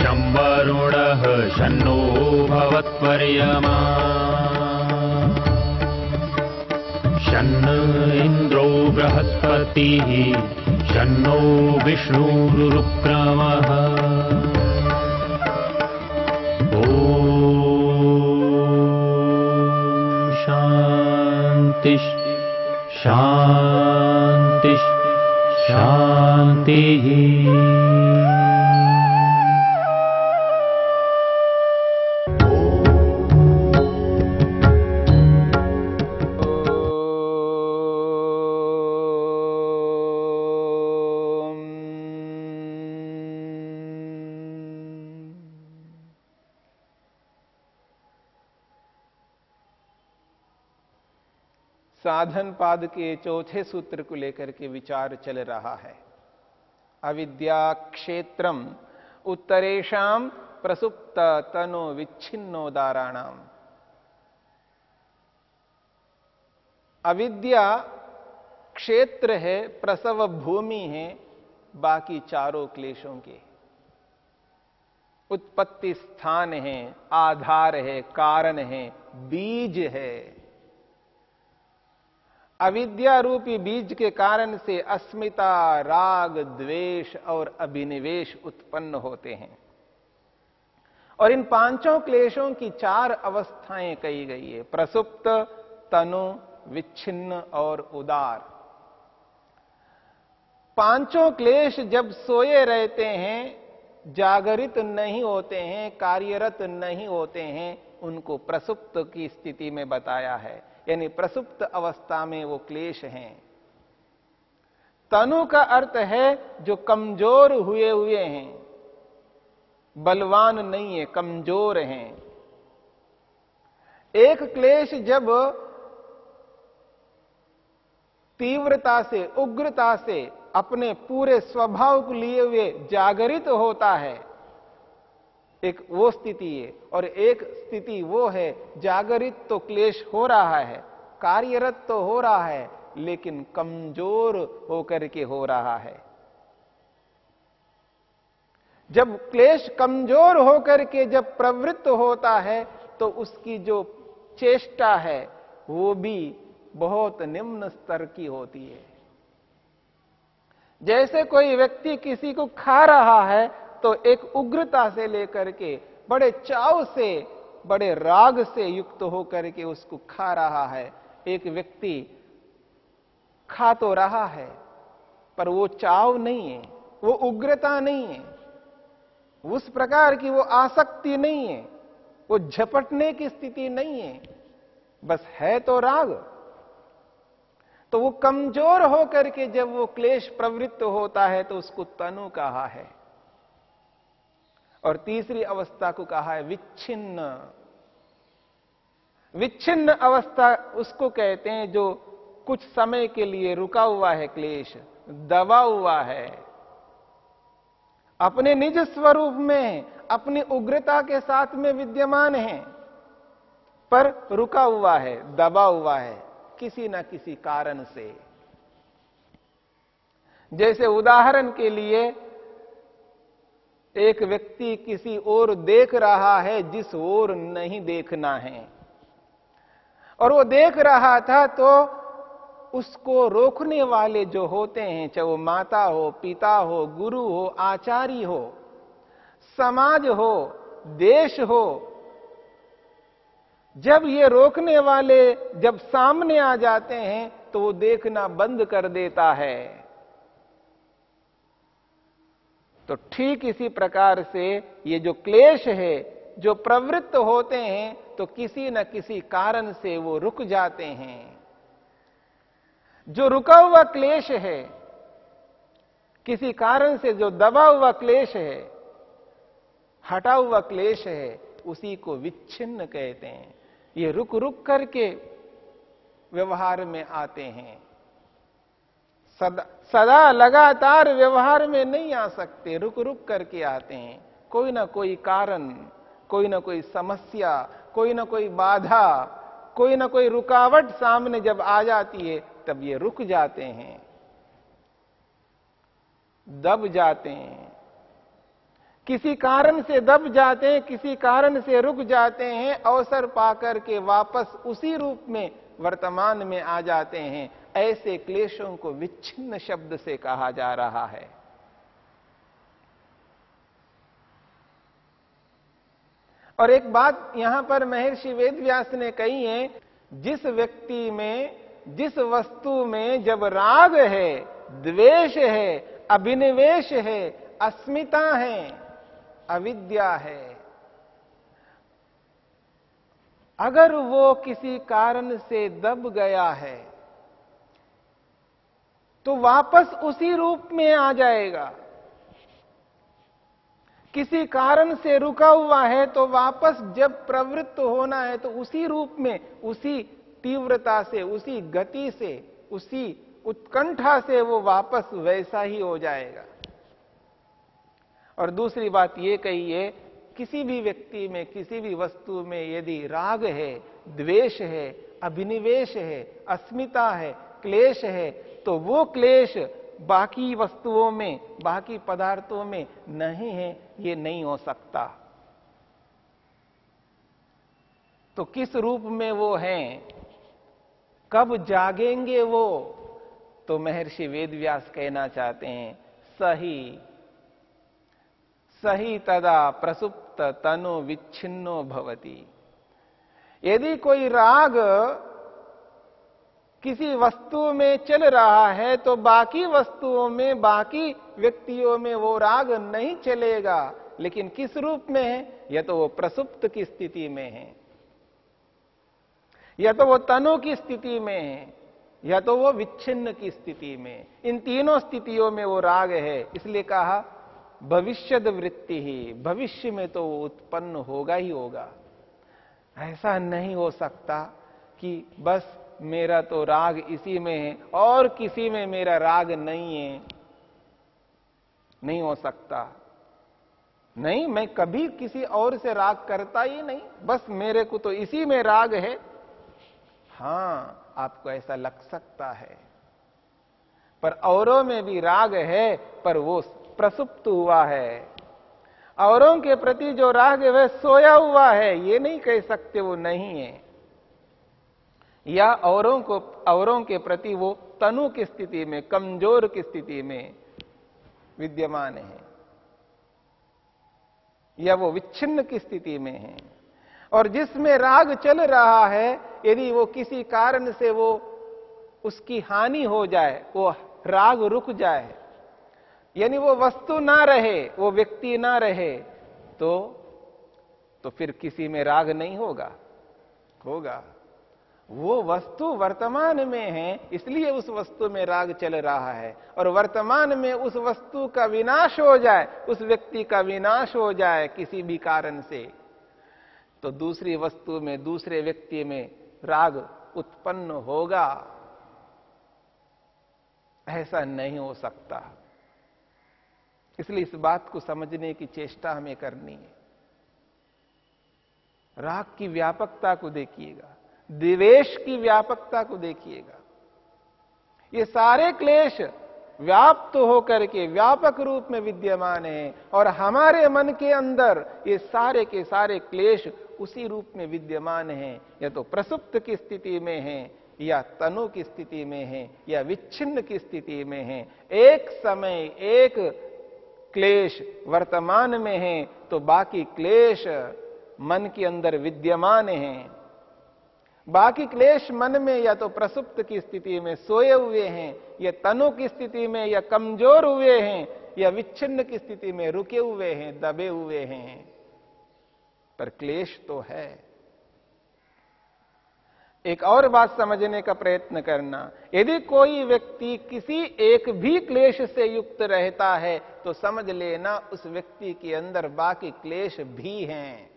शं वरुणः शन्नो भवत्पर्यमा शन्न इन्द्रो बृहस्पतिः शन्नो विष्णुरुक्रमः ॐ शान्ति शान्ति शान्तिः। साधन पाद के चौथे सूत्र को लेकर के विचार चल रहा है। अविद्या क्षेत्रम उत्तरेषाम प्रसुप्त तनो विच्छिन्नोदाराणाम। अविद्या क्षेत्र है, प्रसव भूमि है बाकी चारों क्लेशों के। उत्पत्ति स्थान है, आधार है, कारण है, बीज है। अविद्या रूपी बीज के कारण से अस्मिता, राग, द्वेष और अभिनिवेश उत्पन्न होते हैं। और इन पांचों क्लेशों की चार अवस्थाएं कही गई है, प्रसुप्त, तनु, विच्छिन्न और उदार। पांचों क्लेश जब सोए रहते हैं, जागरित नहीं होते हैं, कार्यरत नहीं होते हैं, उनको प्रसुप्त की स्थिति में बताया है, यानी प्रसुप्त अवस्था में वो क्लेश हैं। तनु का अर्थ है जो कमजोर हुए हुए हैं, बलवान नहीं है, कमजोर हैं। एक क्लेश जब तीव्रता से, उग्रता से अपने पूरे स्वभाव को लिए हुए जागरित होता है, एक वो स्थिति है। और एक स्थिति वो है जागरित तो क्लेश हो रहा है, कार्यरत तो हो रहा है, लेकिन कमजोर होकर के हो रहा है। जब क्लेश कमजोर होकर के जब प्रवृत्त होता है तो उसकी जो चेष्टा है वो भी बहुत निम्न स्तर की होती है। जैसे कोई व्यक्ति किसी को खा रहा है तो एक उग्रता से लेकर के बड़े चाव से, बड़े राग से युक्त होकर के उसको खा रहा है। एक व्यक्ति खा तो रहा है पर वो चाव नहीं है, वो उग्रता नहीं है, उस प्रकार की वो आसक्ति नहीं है, वो झपटने की स्थिति नहीं है, बस है तो राग। तो वो कमजोर होकर के जब वो क्लेश प्रवृत्त होता है तो उसको तनु कहा है। और तीसरी अवस्था को कहा है विच्छिन्न। विच्छिन्न अवस्था उसको कहते हैं जो कुछ समय के लिए रुका हुआ है, क्लेश दबा हुआ है, अपने निज स्वरूप में, अपनी उग्रता के साथ में विद्यमान है, पर रुका हुआ है, दबा हुआ है किसी न किसी कारण से। जैसे उदाहरण के लिए एक व्यक्ति किसी ओर देख रहा है जिस ओर नहीं देखना है, और वो देख रहा था तो उसको रोकने वाले जो होते हैं, चाहे वो माता हो, पिता हो, गुरु हो, आचार्य हो, समाज हो, देश हो, जब ये रोकने वाले जब सामने आ जाते हैं तो वो देखना बंद कर देता है। तो ठीक इसी प्रकार से ये जो क्लेश है, जो प्रवृत्त होते हैं तो किसी न किसी कारण से वो रुक जाते हैं। जो रुका हुआ क्लेश है, किसी कारण से जो दबा हुआ क्लेश है, हटा हुआ क्लेश है, उसी को विच्छिन्न कहते हैं। ये रुक रुक करके व्यवहार में आते हैं, सदा लगातार व्यवहार में नहीं आ सकते, रुक रुक करके आते हैं। कोई ना कोई कारण, कोई ना कोई समस्या, कोई ना कोई बाधा, कोई ना कोई रुकावट सामने जब आ जाती है तब ये रुक जाते हैं, दब जाते हैं। किसी कारण से दब जाते हैं, किसी कारण से रुक जाते हैं, अवसर पाकर के वापस उसी रूप में वर्तमान में आ जाते हैं। ऐसे क्लेशों को विच्छिन्न शब्द से कहा जा रहा है। और एक बात यहां पर महर्षि वेदव्यास ने कही है, जिस व्यक्ति में, जिस वस्तु में जब राग है, द्वेष है, अभिनिवेश है, अस्मिता है, अविद्या है, अगर वो किसी कारण से दब गया है तो वापस उसी रूप में आ जाएगा। किसी कारण से रुका हुआ है तो वापस जब प्रवृत्त होना है तो उसी रूप में, उसी तीव्रता से, उसी गति से, उसी उत्कंठा से वो वापस वैसा ही हो जाएगा। और दूसरी बात ये कही है, किसी भी व्यक्ति में, किसी भी वस्तु में यदि राग है, द्वेष है, अभिनिवेश है, अस्मिता है, क्लेश है, तो वो क्लेश बाकी वस्तुओं में, बाकी पदार्थों में नहीं है, ये नहीं हो सकता। तो किस रूप में वो हैं, कब जागेंगे वो? तो महर्षि वेदव्यास कहना चाहते हैं, सही सही तदा प्रसुप्त तनु विच्छिन्नो भवति। यदि कोई राग किसी वस्तु में चल रहा है तो बाकी वस्तुओं में, बाकी व्यक्तियों में वो राग नहीं चलेगा। लेकिन किस रूप में है? या तो वो प्रसुप्त की स्थिति में है, या तो वो तनु की स्थिति में है, या तो वो विच्छिन्न की स्थिति में। इन तीनों स्थितियों में वो राग है। इसलिए कहा भविष्यद वृत्ति ही, भविष्य में तो वो उत्पन्न होगा ही होगा। ऐसा नहीं हो सकता कि बस मेरा तो राग इसी में है और किसी में मेरा राग नहीं है। नहीं हो सकता। नहीं, मैं कभी किसी और से राग करता ही नहीं, बस मेरे को तो इसी में राग है। हां, आपको ऐसा लग सकता है, पर औरों में भी राग है, पर वो प्रसुप्त हुआ है। औरों के प्रति जो राग है वह सोया हुआ है, ये नहीं कह सकते वो नहीं है। या औरों के प्रति वो तनु की स्थिति में, कमजोर की स्थिति में विद्यमान है, या वो विच्छिन्न की स्थिति में है। और जिसमें राग चल रहा है, यदि वो किसी कारण से वो उसकी हानि हो जाए, वो राग रुक जाए, यानी वो वस्तु ना रहे, वो व्यक्ति ना रहे, तो फिर किसी में राग नहीं होगा। वो वस्तु वर्तमान में है, इसलिए उस वस्तु में राग चल रहा है। और वर्तमान में उस वस्तु का विनाश हो जाए, उस व्यक्ति का विनाश हो जाए किसी भी कारण से, तो दूसरी वस्तु में, दूसरे व्यक्ति में राग उत्पन्न होगा। ऐसा नहीं हो सकता। इसलिए इस बात को समझने की चेष्टा हमें करनी है। राग की व्यापकता को देखिएगा, द्वेष की व्यापकता को देखिएगा। ये सारे क्लेश व्याप्त होकर के व्यापक रूप में विद्यमान है, और हमारे मन के अंदर ये सारे के सारे क्लेश उसी रूप में विद्यमान है। या तो प्रसुप्त की स्थिति में है, या तनु की स्थिति में है, या विच्छिन्न की स्थिति में है। एक समय एक क्लेश वर्तमान में है तो बाकी क्लेश मन के अंदर विद्यमान हैं। बाकी क्लेश मन में या तो प्रसुप्त की स्थिति में सोए हुए हैं, या तनु की स्थिति में या कमजोर हुए हैं, या विच्छिन्न की स्थिति में रुके हुए हैं, दबे हुए हैं, पर क्लेश तो है। एक और बात समझने का प्रयत्न करना, यदि कोई व्यक्ति किसी एक भी क्लेश से युक्त रहता है तो समझ लेना उस व्यक्ति के अंदर बाकी क्लेश भी हैं।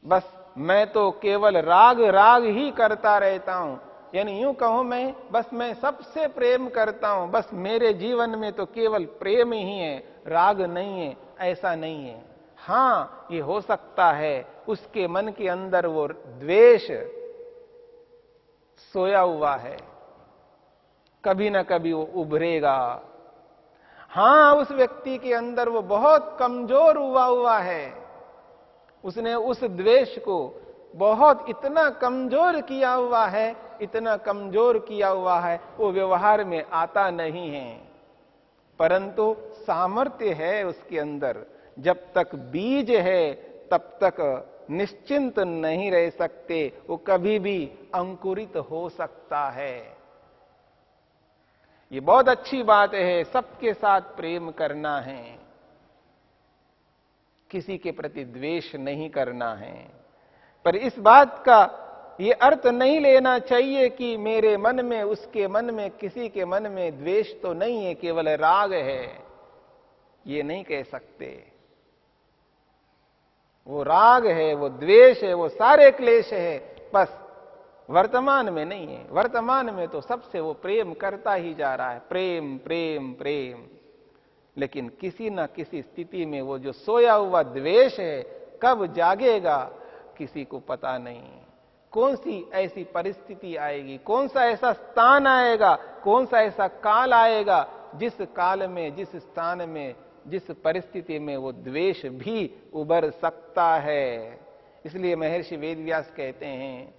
बस मैं तो केवल राग राग ही करता रहता हूं, यानी यूं कहूं मैं सबसे प्रेम करता हूं, बस मेरे जीवन में तो केवल प्रेम ही है, राग नहीं है, ऐसा नहीं है। हां, ये हो सकता है उसके मन के अंदर वो द्वेष सोया हुआ है, कभी ना कभी वो उभरेगा। हां, उस व्यक्ति के अंदर वो बहुत कमजोर हुआ है, उसने उस द्वेष को बहुत इतना कमजोर किया हुआ है, इतना कमजोर किया हुआ है, वो व्यवहार में आता नहीं है। परंतु सामर्थ्य है उसके अंदर। जब तक बीज है तब तक निश्चिंत नहीं रह सकते, वो कभी भी अंकुरित हो सकता है। ये बहुत अच्छी बात है, सबके साथ प्रेम करना है, किसी के प्रति द्वेष नहीं करना है। पर इस बात का ये अर्थ नहीं लेना चाहिए कि मेरे मन में, उसके मन में, किसी के मन में द्वेष तो नहीं है, केवल राग है, ये नहीं कह सकते। वो राग है, वो द्वेष है, वो सारे क्लेश है, बस वर्तमान में नहीं है। वर्तमान में तो सबसे वो प्रेम करता ही जा रहा है, प्रेम प्रेम प्रेम। लेकिन किसी न किसी स्थिति में वो जो सोया हुआ द्वेष है कब जागेगा किसी को पता नहीं। कौन सी ऐसी परिस्थिति आएगी, कौन सा ऐसा स्थान आएगा, कौन सा ऐसा काल आएगा जिस काल में, जिस स्थान में, जिस परिस्थिति में वो द्वेष भी उभर सकता है। इसलिए महर्षि वेदव्यास कहते हैं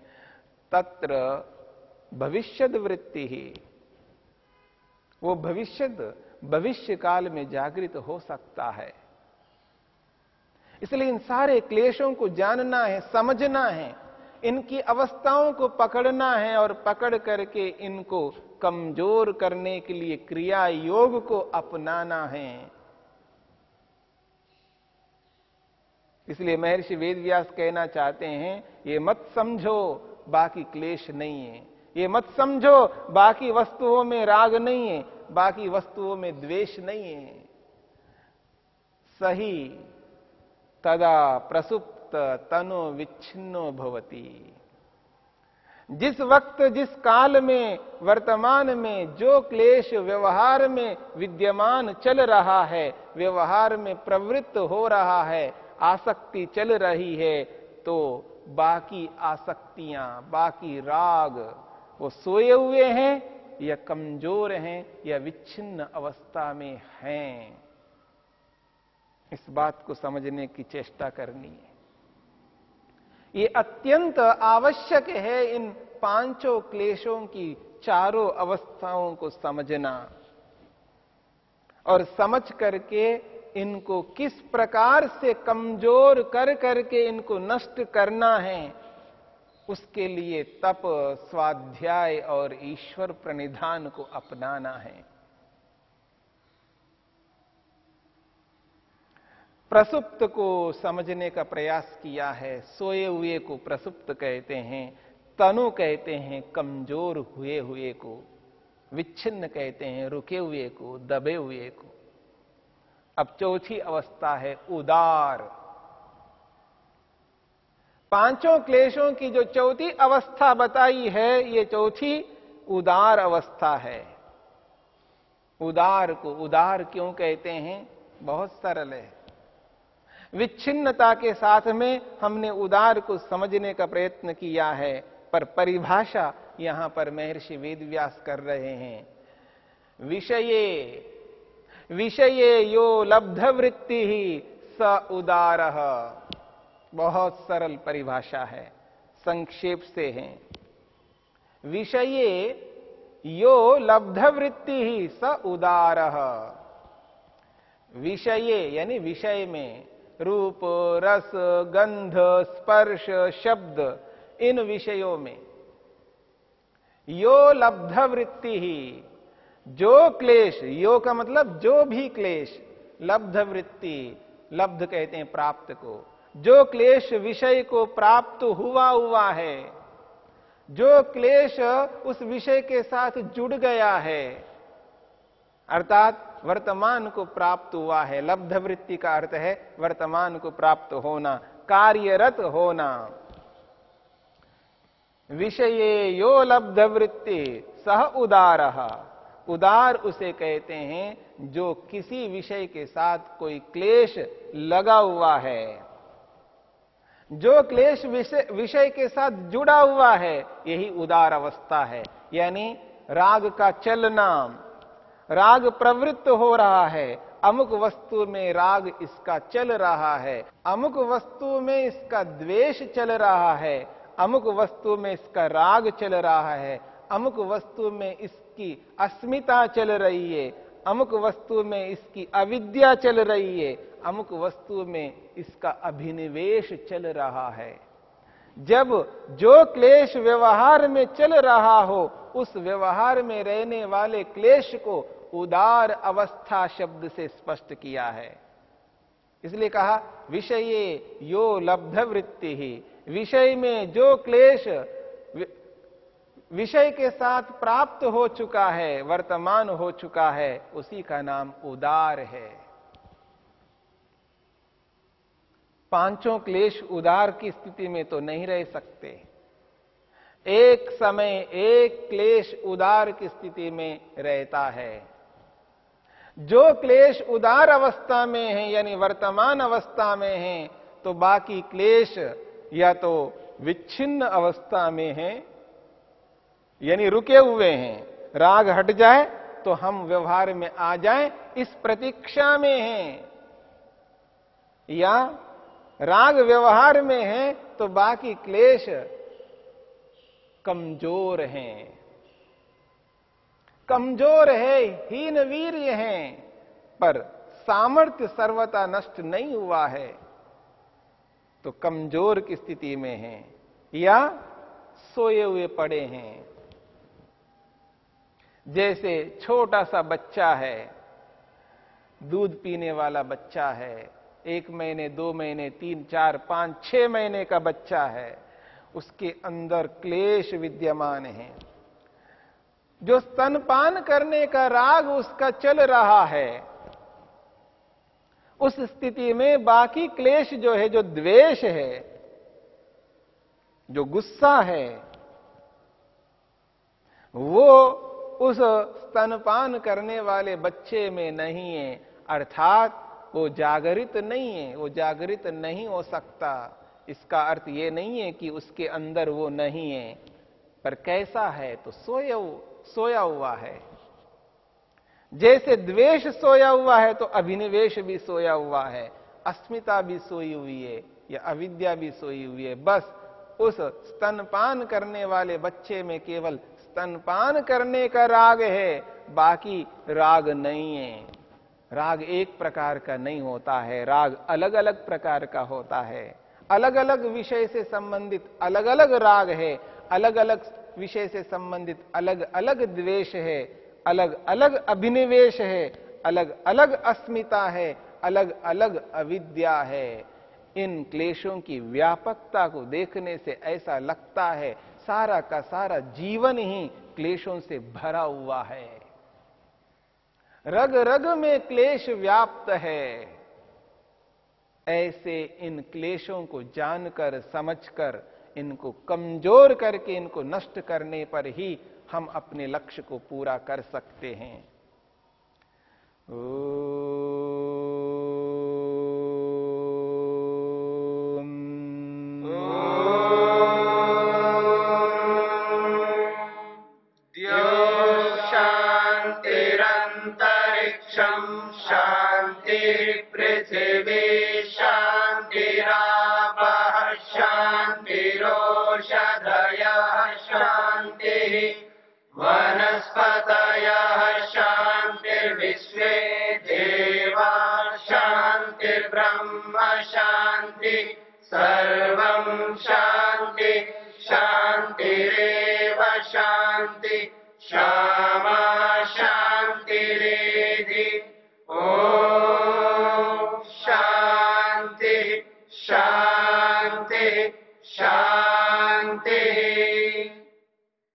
तत्र भविष्यद वृत्ति ही, वो भविष्य काल में जागृत हो सकता है। इसलिए इन सारे क्लेशों को जानना है, समझना है, इनकी अवस्थाओं को पकड़ना है और पकड़ करके इनको कमजोर करने के लिए क्रिया योग को अपनाना है। इसलिए महर्षि वेदव्यास कहना चाहते हैं ये मत समझो बाकी क्लेश नहीं है, ये मत समझो बाकी वस्तुओं में राग नहीं है, बाकी वस्तुओं में द्वेष नहीं है। सही तदा प्रसुप्त तनो विच्छिन्नो भवति। जिस वक्त, जिस काल में, वर्तमान में जो क्लेश व्यवहार में विद्यमान चल रहा है, व्यवहार में प्रवृत्त हो रहा है, आसक्ति चल रही है, तो बाकी आसक्तियां, बाकी राग वो सोए हुए हैं या कमजोर हैं या विच्छिन्न अवस्था में हैं। इस बात को समझने की चेष्टा करनी है। ये अत्यंत आवश्यक है इन पांचों क्लेशों की चारों अवस्थाओं को समझना और समझ करके इनको किस प्रकार से कमजोर कर करके इनको नष्ट करना है, उसके लिए तप, स्वाध्याय और ईश्वर प्रणिधान को अपनाना है। प्रसुप्त को समझने का प्रयास किया है। सोए हुए को प्रसुप्त कहते हैं, तनु कहते हैं कमजोर हुए हुए को, विच्छिन्न कहते हैं रुके हुए को, दबे हुए को। अब चौथी अवस्था है उदार। पांचों क्लेशों की जो चौथी अवस्था बताई है, ये चौथी उदार अवस्था है। उदार को उदार क्यों कहते हैं? बहुत सरल है। विच्छिन्नता के साथ में हमने उदार को समझने का प्रयत्न किया है, पर परिभाषा यहां पर महर्षि वेदव्यास कर रहे हैं। विषये यो लब्धवृत्ति ही स उदारः। बहुत सरल परिभाषा है, संक्षेप से है। विषये यो लब्धवृत्ति ही स उदारः। विषये यानी विषय में, रूप, रस, गंध, स्पर्श, शब्द, इन विषयों में यो लब्धवृत्ति ही, जो क्लेश, यो का मतलब जो भी क्लेश, लब्धवृत्ति, लब्ध कहते हैं प्राप्त को, जो क्लेश विषय को प्राप्त हुआ है, जो क्लेश उस विषय के साथ जुड़ गया है, अर्थात वर्तमान को प्राप्त हुआ है। लब्धवृत्ति का अर्थ है वर्तमान को प्राप्त होना, कार्यरत होना। विषये यो लब्धवृत्ति सह उदारः। उदार उसे कहते हैं जो किसी विषय के साथ कोई क्लेश लगा हुआ है, जो क्लेश विषय के साथ जुड़ा हुआ है, यही उदार अवस्था है। यानी राग का चलना, राग प्रवृत्त हो रहा है, अमुक वस्तु में राग इसका चल रहा है, अमुक वस्तु में इसका द्वेष चल रहा है, अमुक वस्तु में इसका राग चल रहा है, अमुक वस्तु में इसकी अस्मिता चल रही है, अमुक वस्तु में इसकी अविद्या चल रही है, अमुक वस्तु में इसका अभिनिवेश चल रहा है। जब जो क्लेश व्यवहार में चल रहा हो, उस व्यवहार में रहने वाले क्लेश को उदार अवस्था शब्द से स्पष्ट किया है। इसलिए कहा विषये यो लब्ध वृत्ति ही, विषय में जो क्लेश विषय के साथ प्राप्त हो चुका है, वर्तमान हो चुका है, उसी का नाम उदार है। पांचों क्लेश उदार की स्थिति में तो नहीं रह सकते। एक समय एक क्लेश उदार की स्थिति में रहता है। जो क्लेश उदार अवस्था में है, यानी वर्तमान अवस्था में है, तो बाकी क्लेश या तो विच्छिन्न अवस्था में है, यानी रुके हुए हैं। राग हट जाए तो हम व्यवहार में आ जाएं, इस प्रतीक्षा में हैं, या राग व्यवहार में है तो बाकी क्लेश कमजोर हैं, कमजोर है, हीन वीर्य हैं, पर सामर्थ्य सर्वथा नष्ट नहीं हुआ है, तो कमजोर की स्थिति में हैं या सोए हुए पड़े हैं। जैसे छोटा सा बच्चा है, दूध पीने वाला बच्चा है, 1 महीने 2 महीने 3 4 5 6 महीने का बच्चा है, उसके अंदर क्लेश विद्यमान है। जो स्तनपान करने का राग उसका चल रहा है, उस स्थिति में बाकी क्लेश जो है, जो द्वेष है, जो गुस्सा है, वो उस स्तनपान करने वाले बच्चे में नहीं है, अर्थात वो जागृत नहीं है, वो जागृत नहीं हो सकता। इसका अर्थ ये नहीं है कि उसके अंदर वो नहीं है, पर कैसा है तो सोया हुआ है। जैसे द्वेष सोया हुआ है तो अभिनिवेश भी सोया हुआ है, अस्मिता भी सोई हुई है, या अविद्या भी सोई हुई है। बस उस स्तनपान करने वाले बच्चे में केवल स्तनपान करने का राग है, बाकी राग नहीं है। राग एक प्रकार का नहीं होता है, राग अलग अलग प्रकार का होता है। अलग अलग विषय से संबंधित अलग अलग राग है, अलग अलग विषय से संबंधित अलग अलग द्वेष है, अलग अलग अभिनिवेश है, अलग अलग अस्मिता है, अलग अलग अविद्या है। इन क्लेशों की व्यापकता को देखने से ऐसा लगता है सारा का सारा जीवन ही क्लेशों से भरा हुआ है। रग रग में क्लेश व्याप्त है। ऐसे इन क्लेशों को जानकर समझकर, इनको कमजोर करके, इनको नष्ट करने पर ही हम अपने लक्ष्य को पूरा कर सकते हैं। शांति पृथ्वी शांतिरापः शांतिरोषधयः शांतिः वनस्पतयः शांतिर्विश्वे देवा शांतिर्ब्रह्म शांति सर्वं शांति शांतिरेव शांति क्षमा शांतिरेधि। ओम शांति शांति शांति।